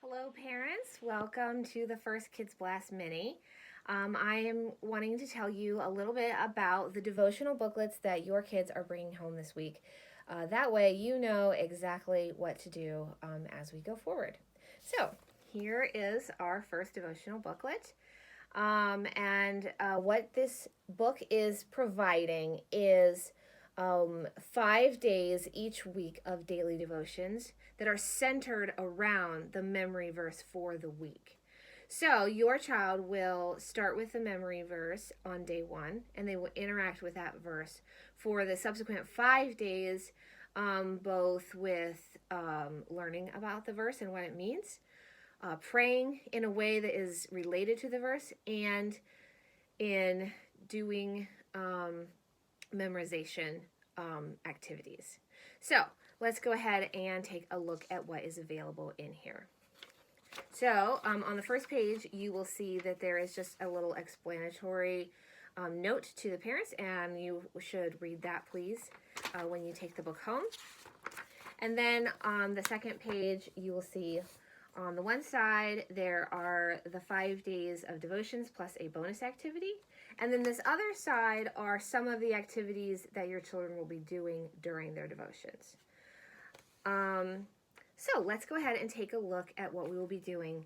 Hello parents, welcome to the first Kids Blast Mini. I am wanting to tell you a little bit about the devotional booklets that your kids are bringing home this week. That way you know exactly what to do as we go forward. So here is our first devotional booklet. What this book is providing is 5 days each week of daily devotions that are centered around the memory verse for the week. So your child will start with the memory verse on day 1, and they will interact with that verse for the subsequent 5 days, both with learning about the verse and what it means, praying in a way that is related to the verse, and in doing memorization activities. So let's go ahead and take a look at what is available in here. So on the first page, you will see that there is just a little explanatory note to the parents, and you should read that, please, when you take the book home. And then on the second page, you will see on the one side, there are the 5 days of devotions plus a bonus activity. And then this other side are some of the activities that your children will be doing during their devotions. So let's go ahead and take a look at what we will be doing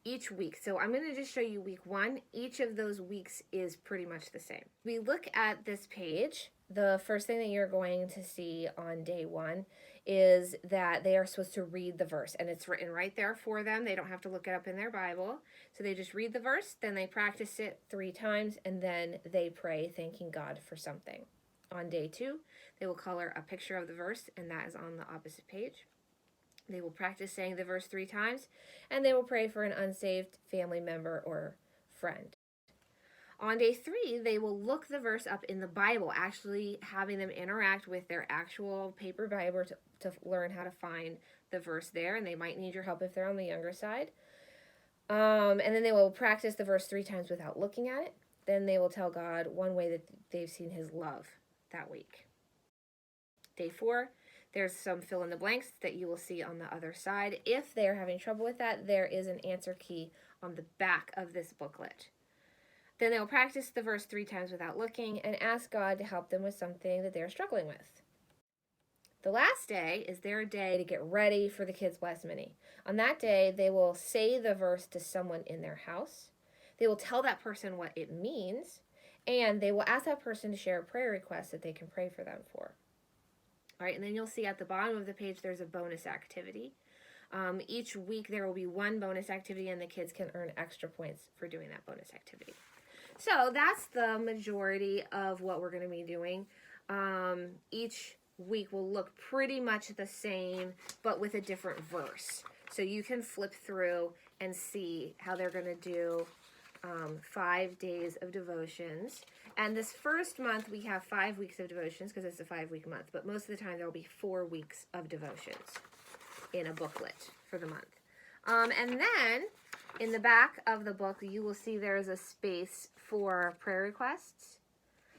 each week. So I'm going to just show you week 1. Each of those weeks is pretty much the same. We look at this page. The first thing that you're going to see on day 1 is that they are supposed to read the verse, and it's written right there for them. They don't have to look it up in their Bible. So they just read the verse, then they practice it 3 times, and then they pray, thanking God for something. On day 2, they will color a picture of the verse, and that is on the opposite page. They will practice saying the verse 3 times, and they will pray for an unsaved family member or friend. On day 3, they will look the verse up in the Bible, actually having them interact with their actual paper Bible to learn how to find the verse there, and they might need your help if they're on the younger side. And then they will practice the verse 3 times without looking at it. Then they will tell God one way that they've seen his love that week. Day 4, there's some fill in the blanks that you will see on the other side. If they are having trouble with that, there is an answer key on the back of this booklet. Then they'll practice the verse 3 times without looking and ask God to help them with something that they're struggling with. The last day is their day to get ready for the Kids Blast Mini. On that day, they will say the verse to someone in their house. They will tell that person what it means, and they will ask that person to share a prayer request that they can pray for them for. All right, and then you'll see at the bottom of the page there's a bonus activity. Each week there will be one bonus activity, and the kids can earn extra points for doing that bonus activity. So that's the majority of what we're going to be doing. Each week will look pretty much the same, but with a different verse. So you can flip through and see how they're going to do 5 days of devotions. And this first month we have 5 weeks of devotions because it's a 5-week month, but most of the time there will be 4 weeks of devotions in a booklet for the month. And then in the back of the book, you will see there is a space for prayer requests,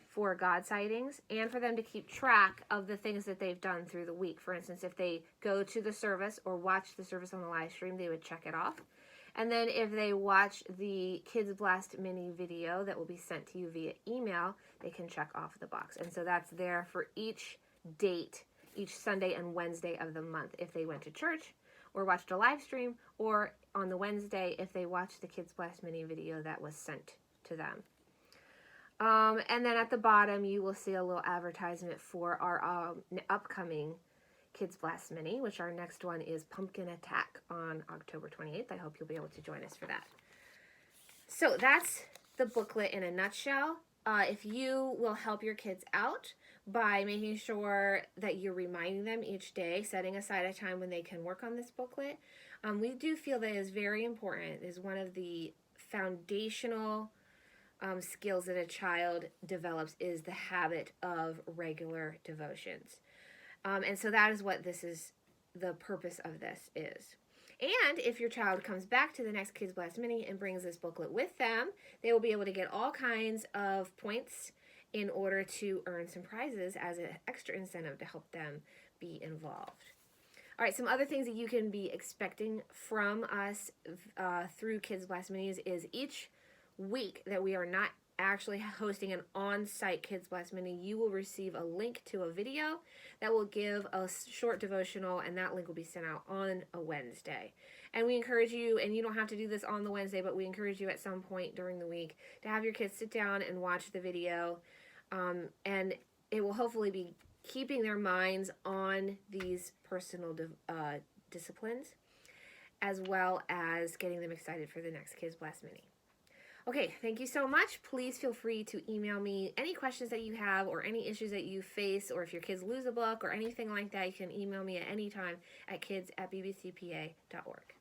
for God sightings, and for them to keep track of the things that they've done through the week. For instance, if they go to the service or watch the service on the live stream, they would check it off. And then if they watch the Kids Blast Mini video that will be sent to you via email, they can check off the box. And so that's there for each date, each Sunday and Wednesday of the month, if they went to church or watched a live stream, or on the Wednesday if they watched the Kids Blast Mini video that was sent to them. And then at the bottom, you will see a little advertisement for our upcoming Kids Blast Mini, which our next one is Pumpkin Attack on October 28th. I hope you'll be able to join us for that. So that's the booklet in a nutshell. If you will help your kids out by making sure that you're reminding them each day, setting aside a time when they can work on this booklet, we do feel that it is very important. It is one of the foundational skills that a child develops is the habit of regular devotions. And so that is what the purpose of this is. And if your child comes back to the next Kids Blast Mini and brings this booklet with them, they will be able to get all kinds of points in order to earn some prizes as an extra incentive to help them be involved. All right, some other things that you can be expecting from us through Kids Blast Minis is each week that we are not actually hosting an on-site Kids Blast Mini, you will receive a link to a video that will give a short devotional, and that link will be sent out on a Wednesday. And we encourage you, and you don't have to do this on the Wednesday, but we encourage you at some point during the week to have your kids sit down and watch the video, and it will hopefully be keeping their minds on these personal disciplines, as well as getting them excited for the next Kids Blast Mini. Okay, thank you so much. Please feel free to email me any questions that you have or any issues that you face, or if your kids lose a book or anything like that, you can email me at any time at kids@bbcpa.org.